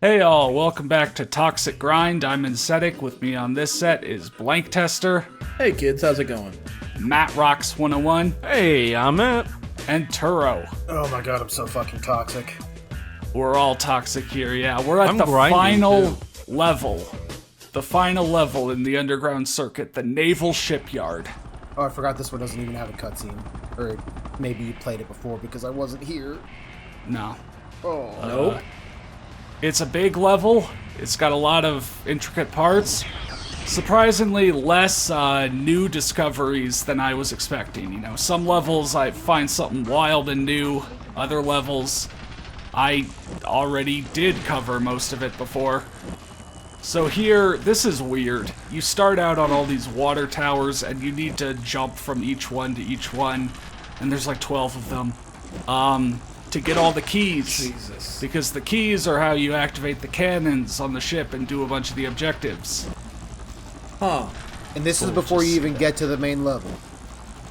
Hey all, welcome back to Toxic Grind. I'm Insetic. With me on this set is Blank Tester. Hey kids, how's it going? Matt Rocks 101. Hey, I'm Matt. And Turo. Oh my god, I'm so fucking toxic. We're all toxic here, yeah. We're at the grinding, final level. The final level in the underground circuit, the Naval Shipyard. Oh, I forgot this one doesn't even have a cutscene. Or maybe you played it before because I wasn't here. No. Oh. Nope. It's a big level. It's got a lot of intricate parts. Surprisingly less new discoveries than I was expecting. You know, some levels I find something wild and new. Other levels I already did cover most of it before. So here, this is weird. You start out on all these water towers and you need to jump from each one to each one. And there's like 12 of them. To get all the keys. Jesus. Because the keys are how you activate the cannons on the ship and do a bunch of the objectives. Huh. And this is before you even get to the main level.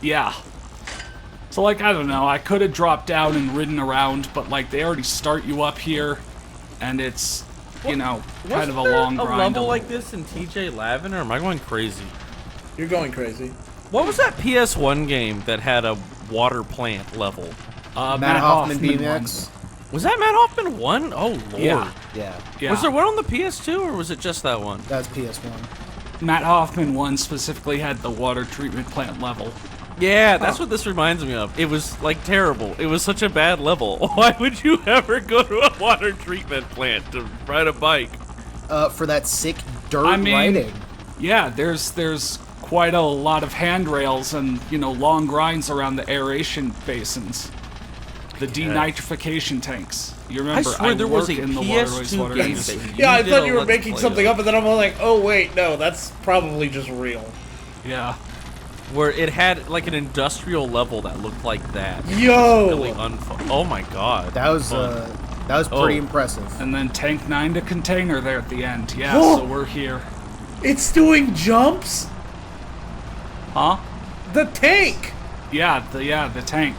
Yeah. So, like, I don't know, I could have dropped down and ridden around, but, like, they already start you up here, and it's, you know, kind of a long grind. A level like this in TJ Lavin, or am I going crazy? You're going crazy. What was that PS1 game that had a water plant level? Matt Hoffman BMX. Was that Matt Hoffman 1? Oh, Lord. Yeah. Was there one on the PS2, or was it just that one? That's PS1. Matt Hoffman 1 specifically had the water treatment plant level. Yeah, that's what this reminds me of. It was, like, terrible. It was such a bad level. Why would you ever go to a water treatment plant to ride a bike? For that sick dirt riding. Yeah, there's quite a lot of handrails and, you know, long grinds around the aeration basins. The denitrification tanks. You remember, I swear there was a in the PS2 water game industry. that Yeah, I did thought a you were Let's making Play something of. up, and then I'm like, oh wait, no, that's probably just real. Yeah. Where it had, like, an industrial level that looked like that. Yo! Really oh my god. That was pretty impressive. And then Tank 9 to Container there at the end. Yeah, Whoa. so we're here. It's doing jumps? Huh? The tank! Yeah, the tank.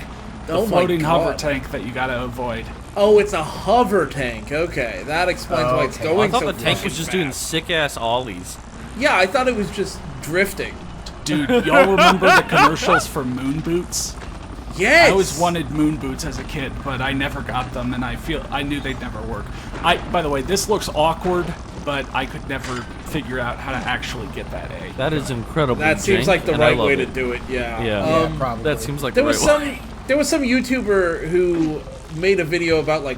The Oh my floating hover God. tank that you gotta avoid. Oh, it's a hover tank. Okay, that explains why it's Okay. going I thought so the tank was fucking just doing fast. sick-ass ollies. Yeah, I thought it was just drifting. Dude, y'all remember the commercials for moon boots? Yes! I always wanted moon boots as a kid, but I never got them, and I knew they'd never work. By the way, this looks awkward, but I could never figure out how to actually get that A. That is incredible. That seems jank, like the and I right love way to it. do it, yeah. Yeah. Probably. That seems like There the was right way. some YouTuber who made a video about, like,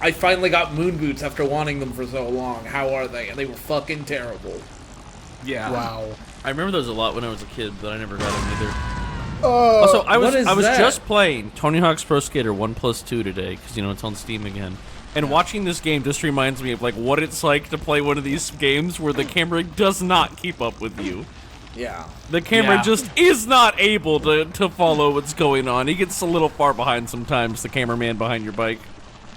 I finally got moon boots after wanting them for so long. How are they? And they were fucking terrible. Yeah. Wow. I remember those a lot when I was a kid, but I never got them either. Oh, Also, I what is was that? just playing Tony Hawk's Pro Skater 1+2 today, because, you know, it's on Steam again. And watching this game just reminds me of, like, what it's like to play one of these games where the camera does not keep up with you. Yeah. The camera Yeah. just is not able to follow what's going on. He gets a little far behind sometimes, the cameraman behind your bike.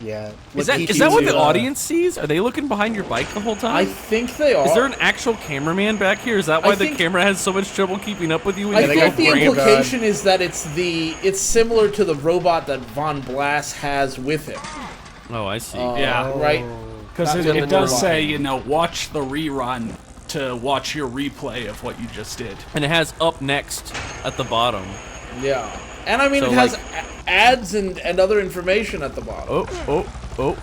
yeah. Is that what the audience sees? Are they looking behind your bike the whole time? I think they are. Is there an actual cameraman back here? Is that why I the think- camera has so much trouble keeping up with you? When I you think go the brave? implication is that it's similar to the robot that Von Blass has with him. Oh, I see. Yeah. Right? Because That's it what the does robot- say, you know, watch the rerun to watch your replay of what you just did. And it has up next at the bottom. Yeah. And I mean, So, it has like- ads and other information at the bottom. Oh.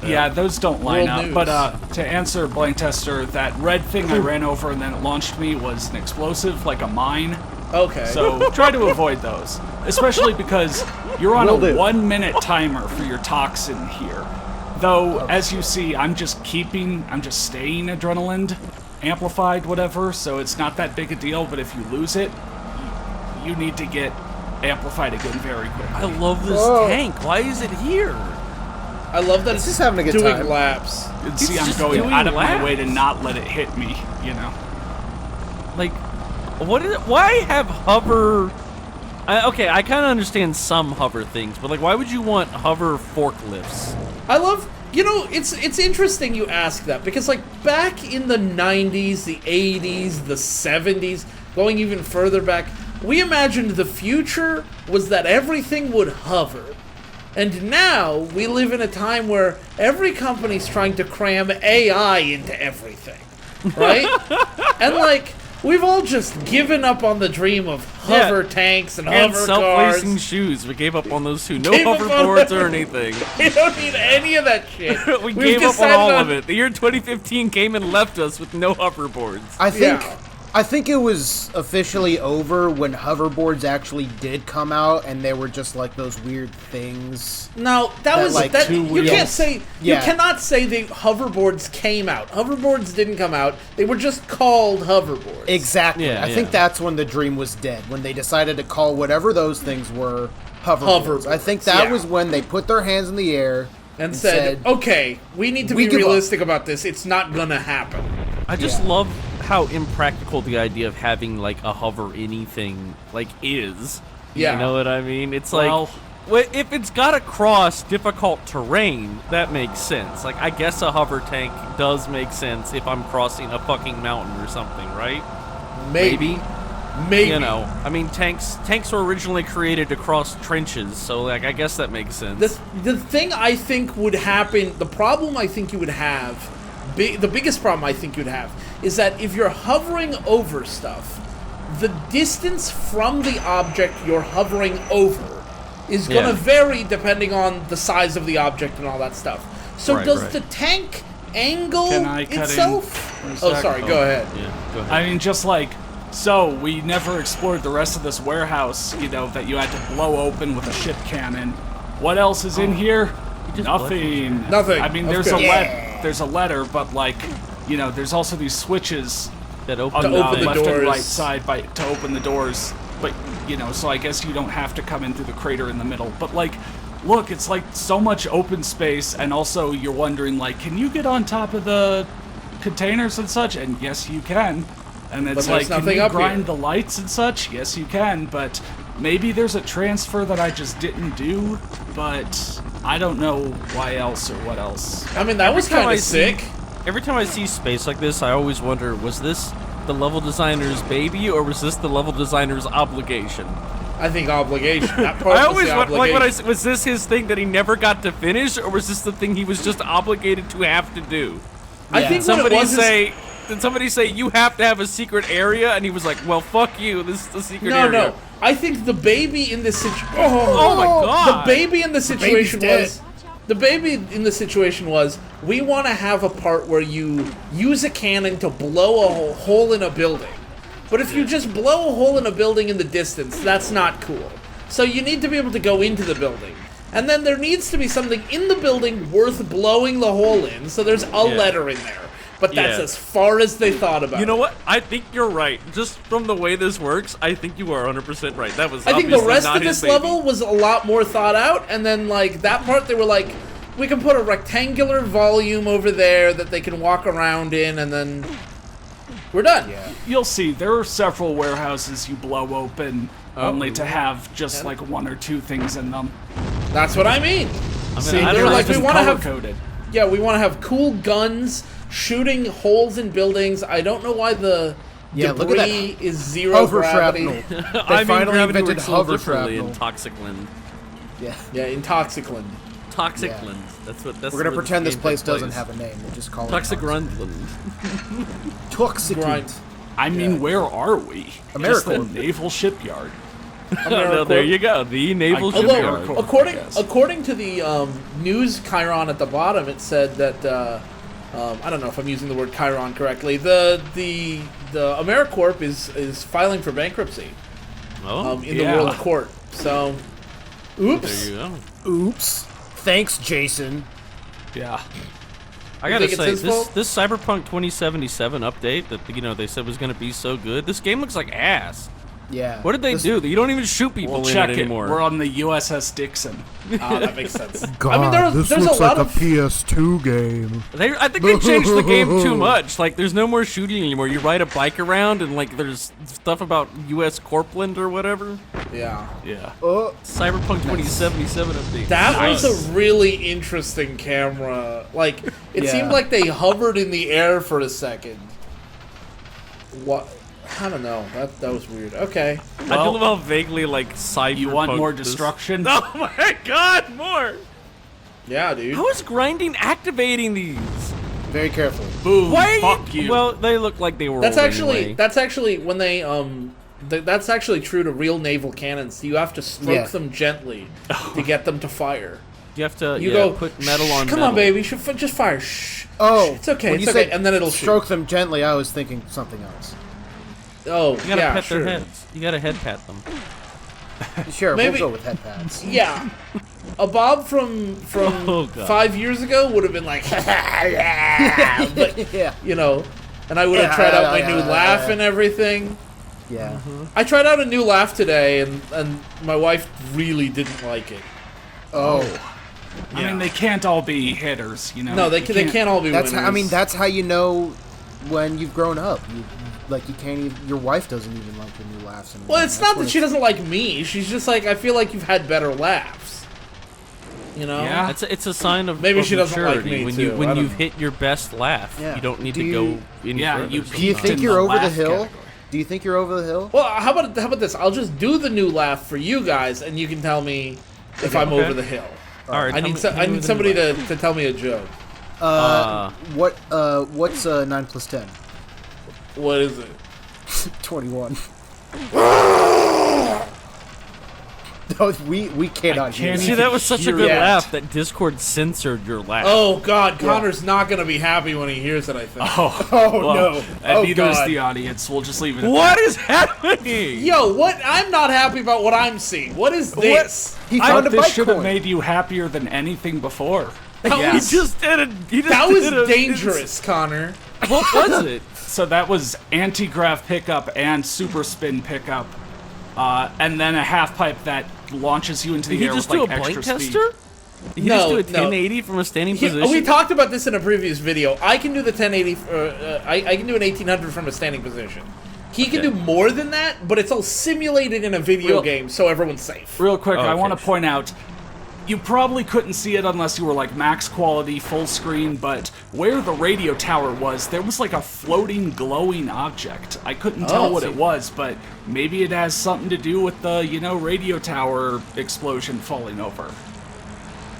Yeah, those don't line World up. news. But to answer Blank Tester, that red thing I ran over and then it launched me was an explosive, like a mine. Okay. So try to avoid those, especially because you're on a Will do. 1 minute timer for your toxin here. Though, as you see, I'm just staying adrenaline amplified, whatever, so it's not that big a deal, but if you lose it, you need to get amplified again very quickly. I love this tank. Why is it here? I love that It's it's just having a good doing time. laps. And see, It's I'm just going doing out of my laps. way to not let it hit me, you know? Like, why have hover... okay, I kind of understand some hover things, but, like, why would you want hover forklifts? I love, you know, it's interesting you ask that because like back in the 90s, the 80s, the 70s, going even further back, we imagined the future was that everything would hover. And now we live in a time where every company's trying to cram AI into everything, right? And like, we've all just given up on the dream of hover tanks and And hover self-lacing cars. shoes. We gave up on those too. No Gave up on hoverboards or everything. anything. We don't need any of that shit. We We've gave up on decided all of it. The year 2015 came and left us with no hoverboards. I think it was officially over when hoverboards actually did come out, and they were just like those weird things. No, that was like, that. two You wheels. can't say. Yeah. You cannot say the hoverboards came out. Hoverboards didn't come out. They were just called hoverboards. Exactly. Yeah, I think that's when the dream was dead, when they decided to call whatever those things were hoverboards. I think that Yeah. was when they put their hands in the air And said, "Okay, we need to "We be give up." realistic about this. It's not gonna happen." I just love how impractical the idea of having like a hover anything like is. Yeah. You know what I mean? It's Well- like if it's got to cross difficult terrain, that makes sense. Like I guess a hover tank does make sense if I'm crossing a fucking mountain or something, right? Maybe. You know, I mean tanks were originally created to cross trenches, so like I guess that makes sense. The thing I think would happen, the problem I think you would have, the biggest problem I think you'd have, is that if you're hovering over stuff, the distance from the object you're hovering over is going to Yeah. vary depending on the size of the object and all that stuff. So Right, does right. the tank angle Can I cut in itself? for a Oh, sec? sorry, go ahead. Yeah, go ahead. I mean, just like, so we never explored the rest of this warehouse, you know, that you had to blow open with a ship cannon. What else is in here? just Nothing. Nothing. I mean, Of there's a course. there's a letter, but like, you know, there's also these switches that on open the open the left and doors. right side to open the doors. But you know, so I guess you don't have to come in through the crater in the middle. But like, look, it's like so much open space, and also you're wondering like, can you get on top of the containers and such? And yes, you can. And it's there's like, can nothing you up grind here. the lights and such? Yes, you can. But maybe there's a transfer that I just didn't do. But I don't know why else or what else. I mean, that was Every time kind I of sick. Every time I see space like this, I always wonder, was this the level designer's baby, or was this the level designer's obligation? I think obligation. That part I was always the wonder, like, obligation. was this his thing that he never got to finish, or was this the thing he was just obligated to have to do? I Yeah. think what it Somebody was is- say, did somebody say you have to have a secret area, and he was like, well, fuck you, this is the secret No, area. no. I think the baby in this situation. Oh my god. The baby in the situation dead. was. The baby in the situation was. We want to have a part where you use a cannon to blow a hole in a building. But if you just blow a hole in a building in the distance, that's not cool. So you need to be able to go into the building. And then there needs to be something in the building worth blowing the hole in. So there's a letter in there. But that's Yeah. as far as they thought about it. You know what? I think you're right. Just from the way this works, I think you are 100% right. That was I think the obviously rest not of his this baby. level was a lot more thought out, and then like that part, they were like, we can put a rectangular volume over there that they can walk around in, and then we're done. Yeah. You'll see, there are several warehouses you blow open only to have just like one or two things in them. That's what I mean. I mean, See, I they're don't know like, if we it's wanna have- color-coded. Yeah, we want to have cool guns shooting holes in buildings. I don't know why the Yeah, look at that debris is zero Hover gravity. shrapnel. They I mean, finally gravity invented works a little hover differently in shrapnel. Toxicland. Yeah. Yeah, in Toxicland. Toxicland. That's what. That's We're gonna where pretend this game place takes doesn't place. have a name. We'll just call Toxic it Rundland. Toxic. Grind. I mean, where are we? Just the AmeriCorps. Naval Shipyard. No, there you go. The naval I- Although, shipyard. Shipyard. according Yes. according to the news chyron at the bottom, it said that I don't know if I'm using the word chyron correctly. The AmeriCorp is filing for bankruptcy Oh, in the Yeah. world court. So, oops. there you go. Oops. Thanks, Jason. Yeah. I gotta think it's say, his fault? this Cyberpunk 2077 update that they said was gonna be so good. This game looks like ass. Yeah. What did they do? You don't even shoot people We'll in check it it. anymore. We're on the USS Dixon. Ah, that makes sense. God, I mean, this there's looks a lot like of a PS2 game. I think they changed the game too much. Like, there's no more shooting anymore. You ride a bike around, and like, there's stuff about U.S. Corpland or whatever. yeah. Yeah. Cyberpunk 2077 update. That Nice. was a really interesting camera. Like, it Yeah. seemed like they hovered in the air for a second. What? I don't know. That was weird. Okay. I do Well, love how vaguely like cyberpunk. you want more this- destruction? Oh my god, more! Yeah, dude. How is grinding activating these? Very carefully. Boom. Why are Fuck you. Well, they look like they were. That's old actually anyway. that's actually when they that's actually true to real naval cannons. You have to stroke Yeah. them gently to get them to fire. You have to You go put metal on. Come metal. on, baby. Just fire. Shh. Oh, It's okay. when It's you okay. said And then it'll stroke shoot. them gently. I was thinking something else. Oh, You gotta yeah, pet sure. their heads. You gotta head pat them. Sure, Maybe- we'll go with head pads. Yeah. A Bob from Oh, God. 5 years ago would have been like, yeah, but, Yeah, you know, and I would have tried out my new laugh and everything. yeah. I tried out a new laugh today, and my wife really didn't like it. Oh, I mean, they can't all be hitters, you know? No, they You can't all be that's. winners. I mean, that's how you know when you've grown up. You can't even. Your wife doesn't even like the new laughs anymore. Well, it's not that she doesn't like me. She's just like, I feel like you've had better laughs. You know? Yeah. It's a sign of Maybe of she doesn't like maturity me, when too. I when don't you've know. hit your best laugh. Yeah. You don't need Do to you- go any Yeah, further. you Do you peaked think in you're the over the laugh hill? category. Do you think you're over the hill? Well, how about this? I'll just do the new laugh for you guys, and you can tell me if I'm Okay. over the hill. All right, I tell need me- tell me the somebody new to tell me a joke. What's 9 plus 10? What is it? 21. No, we cannot hear can't that. See, that was such a good Yeah. laugh that Discord censored your laugh. Oh God, Connor's not gonna be happy when he hears it. I think. Oh, Oh, well, no. And Oh, neither is God. the audience. We'll just leave it at What is happening? Yo, what? I'm not happy about what I'm seeing. What is this? He that. found a This bike should have coin. made you happier than anything before. That He was just did a. He just that did was a- dangerous, Connor. What was it? So that was anti-grav pickup and super spin pickup, and then a half pipe that launches you into the Did he air just with do a like blank extra speed. tester? Did he No, just do a no. 1080 from a standing He- position? we talked about this in a previous video. I can do the 1080. I can do an 1800 from a standing position. He can Okay. do more than that, but it's all simulated in a video Real- game, so everyone's safe. Real quick, I Okay, want to sure. point out, you probably couldn't see it unless you were like max quality, full screen, but where the radio tower was, there was like a floating, glowing object. I couldn't tell what see. it was, but maybe it has something to do with the, radio tower explosion falling over.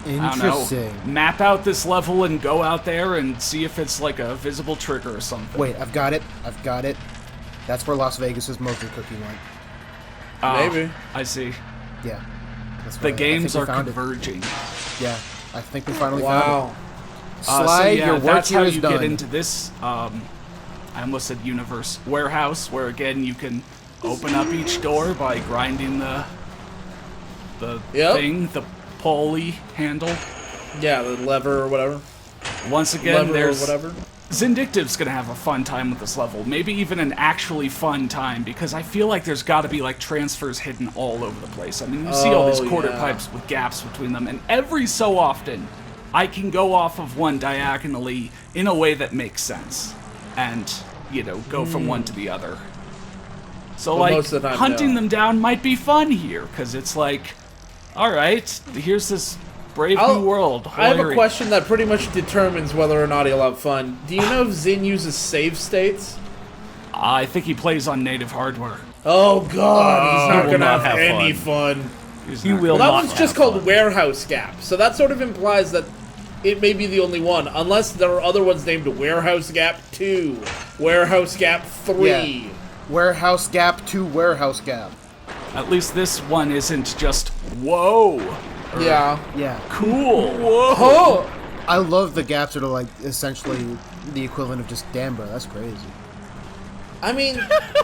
I don't know. Interesting. Map out this level and go out there and see if it's like a visible trigger or something. Wait, I've got it. That's where Las Vegas's motion cookie went. Maybe. I see. Yeah. That's The what I games think are we found it. converging. Yeah, I think we finally found Wow. it. So Sly, yeah, your work that's here how is you done. get into this, I almost said universe, warehouse, where again you can open up each door by grinding the Yep. thing, the pulley handle. Yeah, the lever or whatever. Once again, Lever or there's whatever. Zindictive's gonna have a fun time with this level, maybe even an actually fun time, because I feel like there's got to be like transfers hidden all over the place. I mean, you see all these Oh, quarter yeah. pipes with gaps between them, and every so often, I can go off of one diagonally in a way that makes sense, and go from one to the other. So But like most of the time, hunting no. them down might be fun here, because it's like, all right, here's this brave new world. I have a Hilarious. question that pretty much determines whether or not he'll have fun. Do you know if Zin uses save states? I think he plays on native hardware. Oh God, he's not will gonna not have, have any fun. He's You not will gonna- That not one's just have called fun. Warehouse Gap, so that sort of implies that it may be the only one, unless there are other ones named Warehouse Gap 2, Warehouse Gap 3. Warehouse gap to warehouse gap. At least this one isn't just whoa, Yeah. Yeah. cool. Oh! I love the gaps that are like essentially the equivalent of just damn bro, that's crazy. I mean,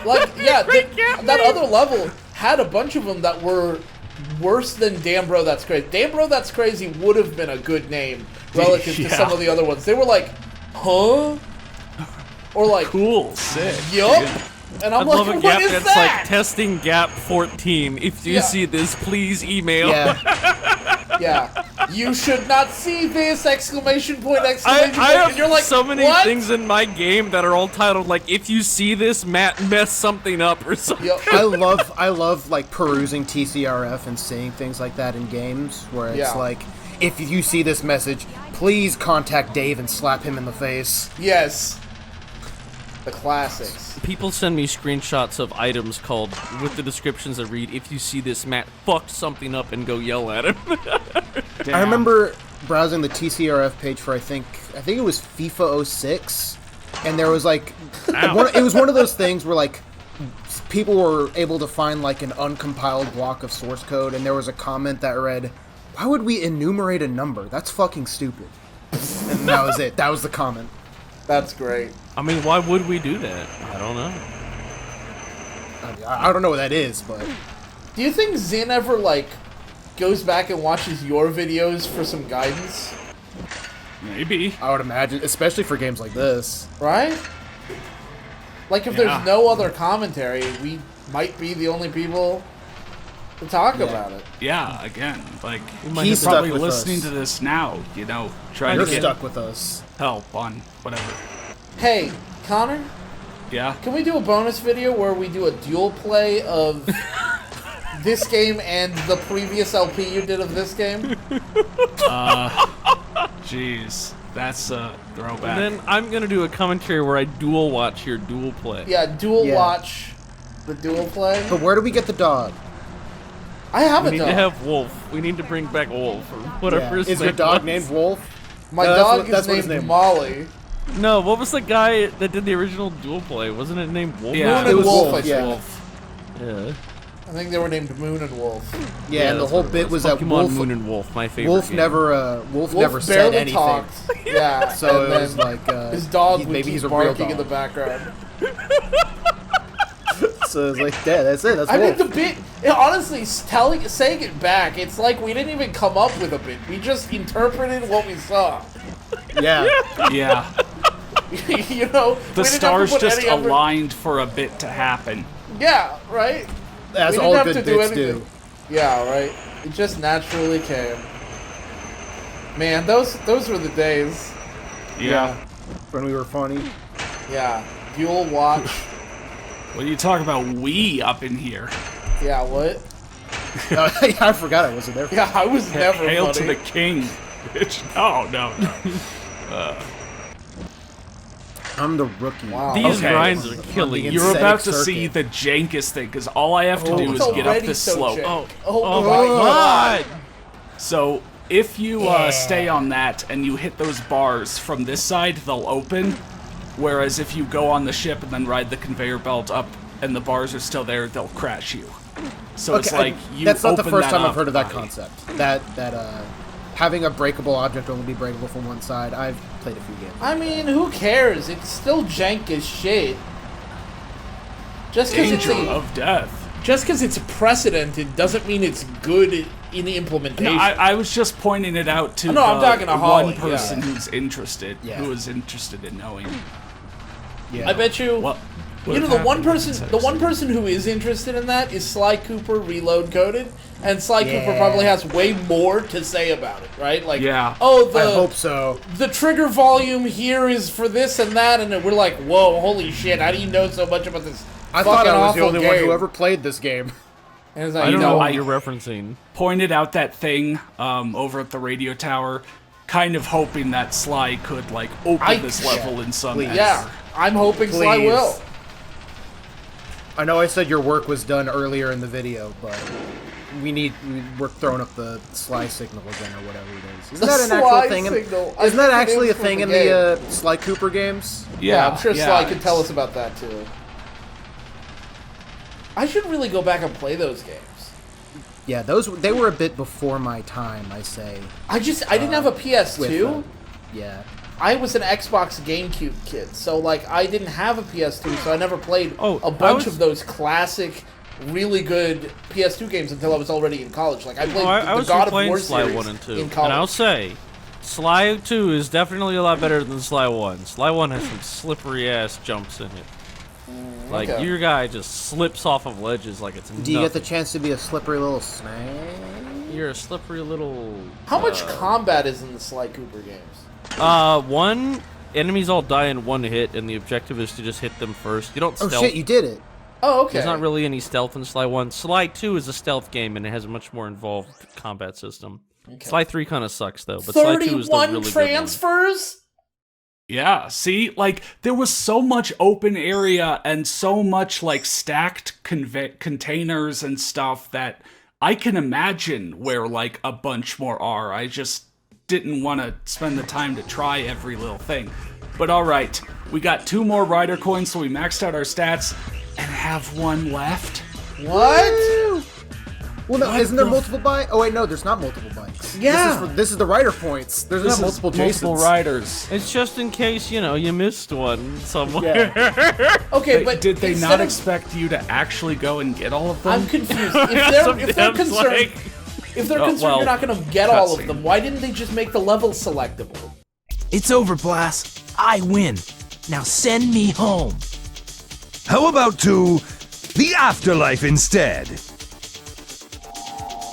like, yeah, that other level had a bunch of them that were worse than Damn Bro That's Crazy. Damn Bro That's Crazy would have been a good name relative to Yeah. some of the other ones. They were like, huh? Or like, Cool, sick. yup. And I'm I'd like, love a what gap is that's that? like testing gap 14. If you Yeah. see this, please email. Yeah. Yeah. You should not see this! Exclamation point, I exclamation point. have And you're like, so many what? things in my game that are all titled like, if you see this, Matt messed something up or something. Yup. I love like perusing TCRF and seeing things like that in games where it's Yeah. like, if you see this message, please contact Dave and slap him in the face. Yes. The classics. People send me screenshots of items called with the descriptions that read, "If you see this, Matt fucked something up and go yell at him." Damn. I remember browsing the TCRF page for I think it was FIFA 06, and there was like it was one of those things where like people were able to find like an uncompiled block of source code, and there was a comment that read, "Why would we enumerate a number? That's fucking stupid." And that was it. That was the comment. That's great. I mean, why would we do that? I don't know. I don't know what that is, but Do you think Zin ever, like, goes back and watches your videos for some guidance? Maybe. I would imagine, especially for games like this. Right? Like, if Yeah. there's no other commentary, we might be the only people to talk about it. Yeah, again, like, might he's have to- probably stuck with listening us. to this now, you know, trying You're to get stuck with us. help on whatever. Hey, Connor, Yeah? can we do a bonus video where we do a dual play of this game and the previous LP you did of this game? Jeez. That's a throwback. And then I'm gonna do a commentary where I dual watch your dual play. Yeah, dual Yeah. watch the dual play. But where do we get the dog? I have We a need dog. to have Wolf. We need to bring back Wolf or whatever his Is your name dog was. named Wolf? My No, that's dog what- is that's what his named name Molly. No, what was the guy that did the original dual play? Wasn't it named Wolf? Yeah, Moon it and was Wolf, Wolf, I yeah. think. Yeah. I think they were named Moon and Wolf. Yeah, and the that's whole what it bit was that Pokemon Wolf, Moon and Wolf, my favorite Wolf game. never Wolf never said barely anything. talked. Yeah, So and it was then like his dog would maybe keep he's a real barking in the dog. background. So it's like, yeah, that's it. That's I mean, Wolf. the bit, honestly, saying it back, it's like we didn't even come up with a bit. We just interpreted what we saw. Yeah. Yeah. You know, The we didn't have to stars put just any effort- aligned for a bit to happen. Yeah, right. As We didn't all have good to do bits anything. do. Yeah, right. It just naturally came. Man, those were the days. Yeah. When we were funny. Yeah, dual watch. What are you talking about? We up in here. Yeah, what? I forgot I wasn't there. Yeah, I was never Hail funny. to the king. Bitch. No. I'm the rookie. Wow. These Okay. grinds are On killing the you. You're about to Circuit. see the jankest thing, because all I have to do It's is get up already this so slope. jank. Oh Oh, my my god! So if you stay on that and you hit those bars from this side, they'll open. Whereas if you go on the ship and then ride the conveyor belt up and the bars are still there, they'll crash you. So it's like you that's not the open first that time I've up heard of that by- concept. That having a breakable object only be breakable from one side. I've played a few games. I mean, who cares? It's still jank as shit. Just because it's Danger of death. precedented doesn't mean it's good in implementation. No, I was just pointing it out to No, I'm talking to Holly, one person yeah. who's interested, Yeah. who is interested in knowing. Yeah. I bet you. What? You know, the one person who is interested in that is Sly Cooper Reload Coded, and Sly Cooper Yeah. probably has way more to say about it, right? Like, Yeah. oh, I hope so. the trigger volume here is for this and that, and we're like, whoa, holy shit, how do you know so much about this I fucking thought I was awful the only one game? who ever played this game. And it's like, I don't you know know, what you're referencing. Pointed out that thing over at the radio tower, kind of hoping that Sly could like open this level in some Please. manner. yeah, I'm hoping Sly Please. will. I know I said your work was done earlier in the video, but we're throwing up the Sly signal again or whatever it is. Isn't The that an Sly actual thing? signal. I Isn't that think it actually is a for thing the in game. the Sly Cooper games? Yeah, I'm sure Sly could it's- tell us about that too. I should really go back and play those games. Yeah, they were a bit before my time, I say. I didn't have a PS2. with, yeah. I was an Xbox GameCube kid, so like I didn't have a PS2, so I never played Oh, a bunch I was- of those classic, really good PS2 games until I was already in college. Like I played I the was God of replaying War Sly series 1 and 2, in and I'll college. say, Sly 2 is definitely a lot better than Sly 1. Sly 1 has some slippery-ass jumps in it. Like, okay. your guy just slips off of ledges like it's Do you get the nothing. chance to be a slippery little snake? You're a slippery little... How much combat is in the Sly Cooper games? One, enemies all die in one hit, and the objective is to just hit them first. You don't Oh stealth. shit, you did it. Oh, okay. There's not really any stealth in Sly 1. Sly 2 is a stealth game, and it has a much more involved combat system. Sly 3 kind of sucks, though, but Sly 2 is the 31 really good one. transfers? Yeah, see, like, there was so much open area and so much, like, stacked containers and stuff that I can imagine where, like, a bunch more are. I just didn't want to spend the time to try every little thing. But alright, we got 2 more rider coins, so we maxed out our stats and have 1 left. What? Well, no, isn't there multiple bikes? Oh, wait, no, there's not multiple bikes. Yeah. This is the rider points. There's not multiple Jasons. Multiple riders. It's just in case, you missed one somewhere. Yeah. Okay, but did they not expect you to actually go and get all of them? I'm confused. If they're concerned, you're not going to get all of them, why didn't they just make the level selectable? It's over, Blass. I win. Now send me home. How about to the afterlife instead?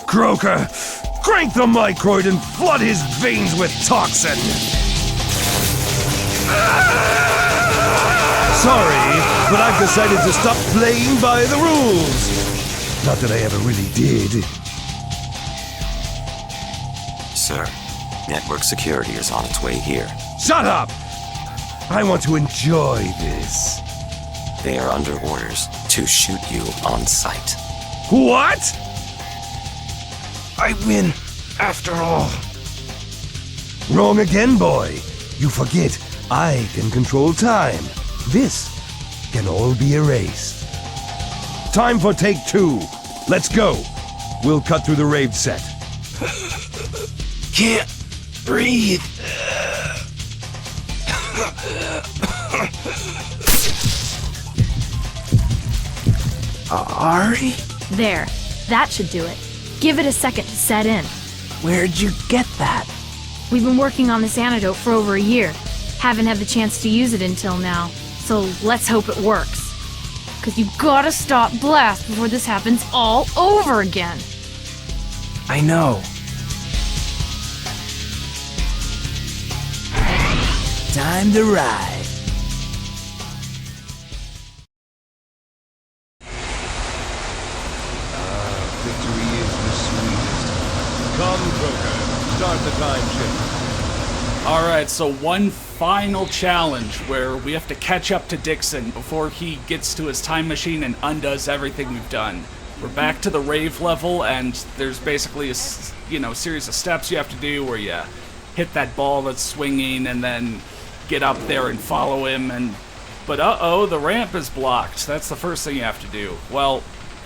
Croker, crank the microid and flood his veins with toxin! Sorry, but I've decided to stop playing by the rules. Not that I ever really did. Sir, network security is on its way here. Shut up! I want to enjoy this. They are under orders to shoot you on sight. What? I win, after all. Wrong again, boy. You forget, I can control time. This can all be erased. Time for take 2. Let's go. We'll cut through the Rave set. Can't breathe. Ari? There. That should do it. Give it a second to set in. Where'd you get that? We've been working on this antidote for over a year. Haven't had the chance to use it until now, so let's hope it works. 'Cause you gotta stop Blast before this happens all over again. I know. Time to ride. Victory is the sweetest. Come, Croker, start the time shift. Alright, so one final challenge where we have to catch up to Dixon before he gets to his time machine and undoes everything we've done. We're back to the Rave level, and there's basically a series of steps you have to do where you hit that ball that's swinging and then get up there and follow him. But the ramp is blocked. That's the first thing you have to do. Well,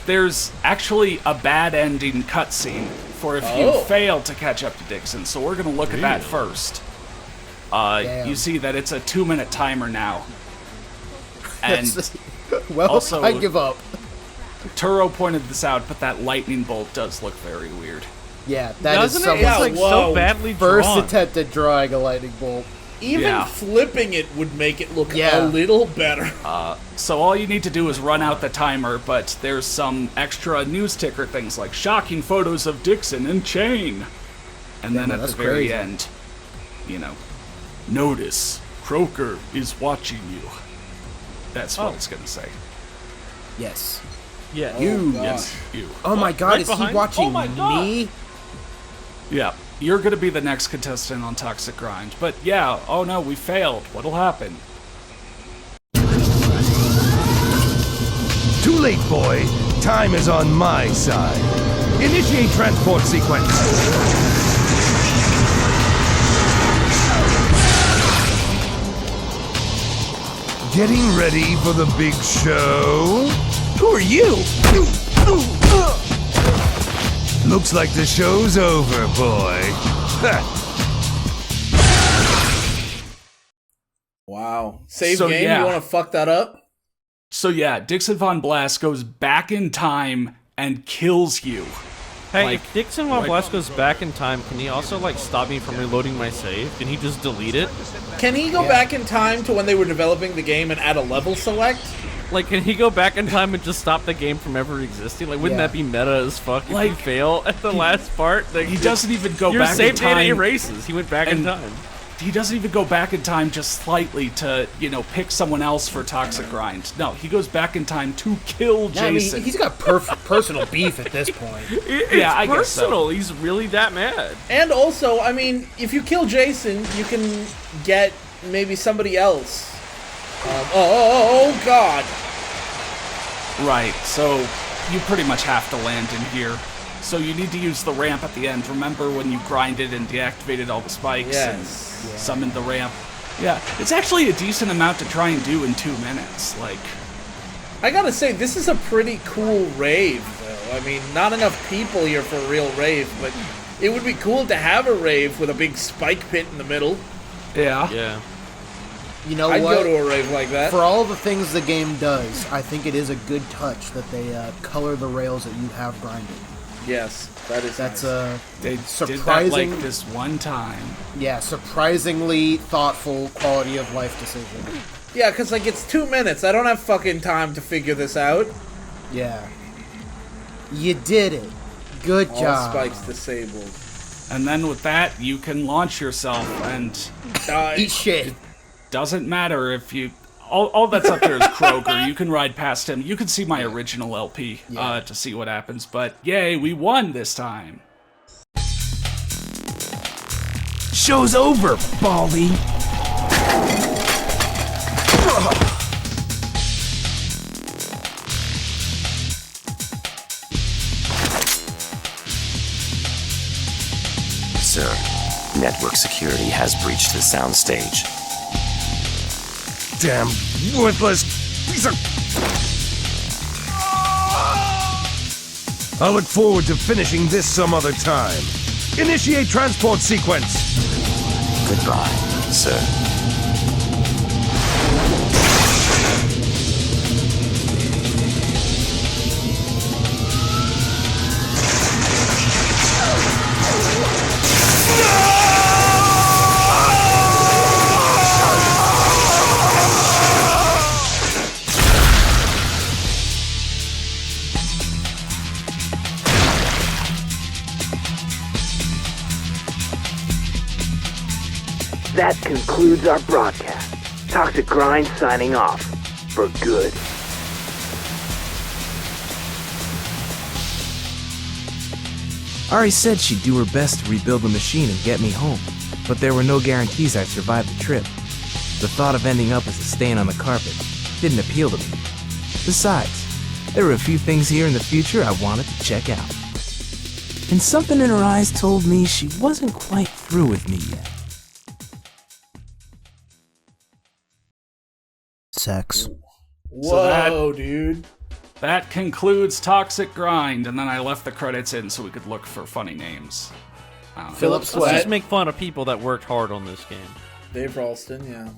there's actually a bad ending cutscene for if you fail to catch up to Dixon, so we're going to look at that first. You see that it's a 2-minute timer now. And well, also, I give up. Turo pointed this out, but that lightning bolt does look very weird. Yeah, that is Doesn't it? someone's It's like so badly first drawn. attempt at drawing a lightning bolt. Even flipping it would make it look Yeah. a little better. So all you need to do is run out the timer, but there's some extra news ticker things like shocking photos of Dixon in chain. And then at the that's very crazy. end, notice, Croker is watching you. That's what it's going to say. Yes. Yeah. You. Yes, you. Oh my god, Right is behind- he watching Oh my God. me? Yeah, you're going to be the next contestant on Toxic Grind. But yeah, oh no, we failed. What'll happen? Too late, boy. Time is on my side. Initiate transport sequence. Getting ready for the big show? Who are you? Looks like the show's over, boy. Wow. Save So, game? yeah. You want to fuck that up? So yeah, Dixon Von Blass goes back in time and kills you. Hey, Like, if Dixon Von Blass goes back in time, can he also, stop me from reloading my save? Can he just delete it? Can he go back in time to when they were developing the game and add a level select? Can he go back in time and just stop the game from ever existing? Wouldn't Yeah. that be meta as fuck if you fail at the last part? He doesn't even go Your back in save data time. erases. He went back in and- time. He doesn't even go back in time just slightly to, pick someone else for Toxic Grind. No, he goes back in time to kill Yeah, I mean, Jason. he's got personal beef at this point. It's Yeah, I guess so. personal. He's really that mad. And also, I mean, if you kill Jason, you can get maybe somebody else. Oh God! Right, so you pretty much have to land in here. So you need to use the ramp at the end. Remember when you grinded and deactivated all the spikes and summoned the ramp? Yeah, it's actually a decent amount to try and do in 2 minutes. Like, I gotta say, this is a pretty cool rave, though. I mean, not enough people here for a real rave, but it would be cool to have a rave with a big spike pit in the middle. yeah. Yeah. You know I'd what? go to a rave like that. For all the things the game does, I think it is a good touch that they color the rails that you have grinded. Yes, that is That's nice. They surprising. did that like this one time. Yeah, surprisingly thoughtful quality of life decision. Yeah, because, like, it's 2 minutes. I don't have fucking time to figure this out. Yeah. You did it. Good All job. spikes disabled. And then with that, you can launch yourself, and Eat shit. doesn't matter if you... All that's up there is Kroger. You can ride past him. You can see my original LP to see what happens. But yay, we won this time. Show's over, Baldy. Sir, network security has breached the soundstage. Damn worthless piece of... I'll look forward to finishing this some other time. Initiate transport sequence. Goodbye, sir. That concludes our broadcast. Toxic Grind signing off. For good. Ari said she'd do her best to rebuild the machine and get me home, but there were no guarantees I'd survive the trip. The thought of ending up as a stain on the carpet didn't appeal to me. Besides, there were a few things here in the future I wanted to check out. And something in her eyes told me she wasn't quite through with me yet. Sex. Whoa, dude. That concludes Toxic Grind, and then I left the credits in so we could look for funny names. I don't know. Philip Let's Sweat. just make fun of people that worked hard on this game. Dave Ralston, yeah.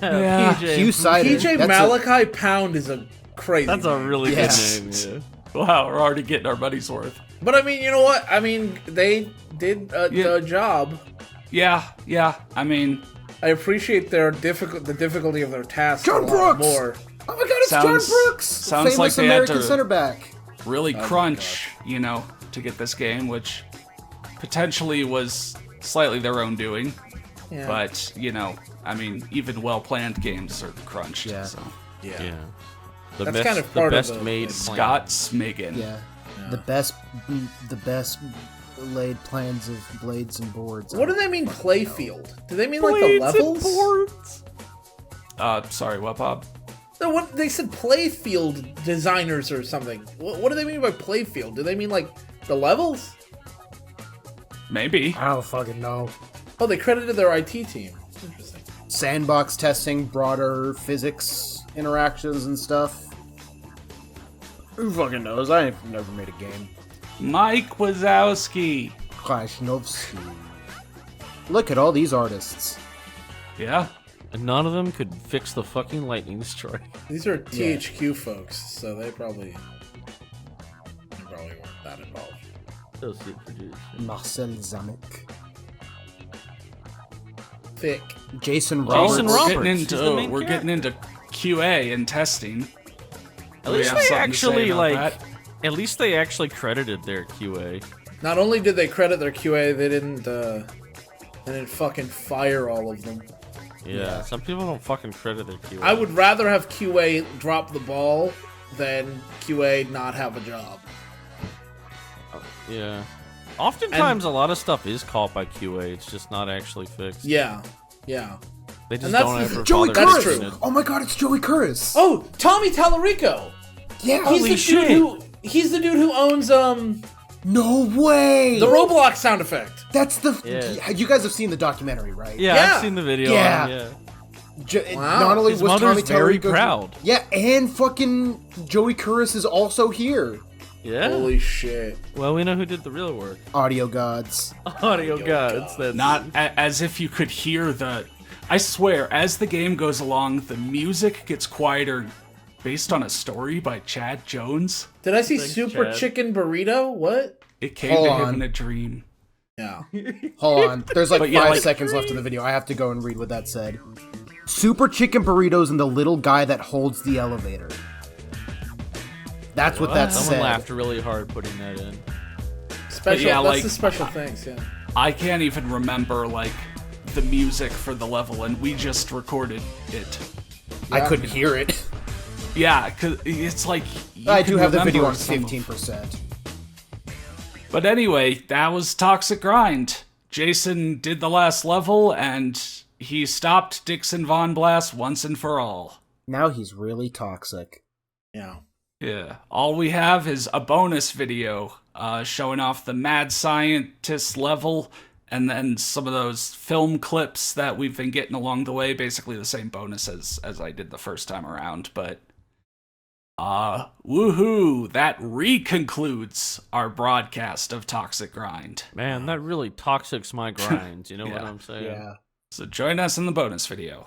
Yeah. Hugh Sidon. PJ That's Malachi Pound is a crazy That's a name. really Yes. good name. Wow, we're already getting our money's worth. But I mean, you know what? I mean, they did a job. Yeah, I mean, I appreciate the difficulty of their task John a lot Brooks! more. Oh my god, it's Sounds- John Brooks! sounds Famous like they had American to- center back. really crunch, you know, to get this game, which potentially was slightly their own doing. Yeah. But, you know, I mean, even well-planned games are crunched. Yeah. So. Yeah. The That's best, kind of part the of best the- made Scott Smiggin. Yeah. The best laid plans of blades and boards. What do they mean playfield? Do they mean like the levels? Sorry, what, Bob? No, what they said playfield designers or something. What do they mean by playfield? Do they mean like the levels? Maybe. I don't fucking know. Oh, they credited their IT team. Interesting. Sandbox testing, broader physics interactions and stuff. Who fucking knows? I ain't never made a game. Mike Wazowski. Krasnovsky. Look at all these artists. Yeah. And none of them could fix the fucking lightning strike. These are THQ folks, so they probably weren't that involved. Associate producer. Marcel Zamek. Thick. Jason Well, Roberts. Jason we're Roberts, getting he's the into main we're getting into QA and testing. At Do we least have they something to say actually about like. that? At least they actually credited their QA. Not only did they credit their QA, they didn't fucking fire all of them. Yeah, some people don't fucking credit their QA. I would rather have QA drop the ball than QA not have a job. Yeah. Oftentimes, a lot of stuff is caught by QA. It's just not actually fixed. Yeah, yeah. They just And that's don't the- ever Joey bother That's Curtis. fixing true. it. Oh my God, it's Joey Curtis. Oh, Tommy Tallarico. Yeah. He's the dude who owns No way. the Roblox sound effect. That's the. Yeah. You guys have seen the documentary, right? Yeah, Yeah. I've seen the video. Yeah. On it, yeah. Wow. Not only His was Tommy mother's very Tallarico- proud. Yeah, and fucking Joey Curtis is also here. Yeah. Holy shit. Well, we know who did the real work. Audio gods. Audio gods. That's Not as if you could hear the. I swear, as the game goes along, the music gets quieter based on a story by Chad Jones. Did I see Thanks, Super Chad. Chicken Burrito? What? It came Hold to him on. in a dream. Yeah. Hold on. There's like But yeah, 5 like- seconds left in the video. I have to go and read what that said. Super chicken burritos and the little guy that holds the elevator. That's what that Someone said. laughed really hard putting that in. Special. yeah, that's like- the special things. Yeah. I can't even remember, like, the music for the level, and we just recorded it. I couldn't hear it. Yeah, because it's like. you I can do have the video remember on some of- 15%. But anyway, that was Toxic Grind. Jason did the last level, and he stopped Dixon Von Blass once and for all. Now he's really toxic. Yeah. Yeah. All we have is a bonus video showing off the mad scientist level, and then some of those film clips that we've been getting along the way. Basically the same bonus as I did the first time around, but... woohoo! That concludes our broadcast of Toxic Grind. Man, that really toxics my grind. You know what Yeah. I'm saying? Yeah. So join us in the bonus video.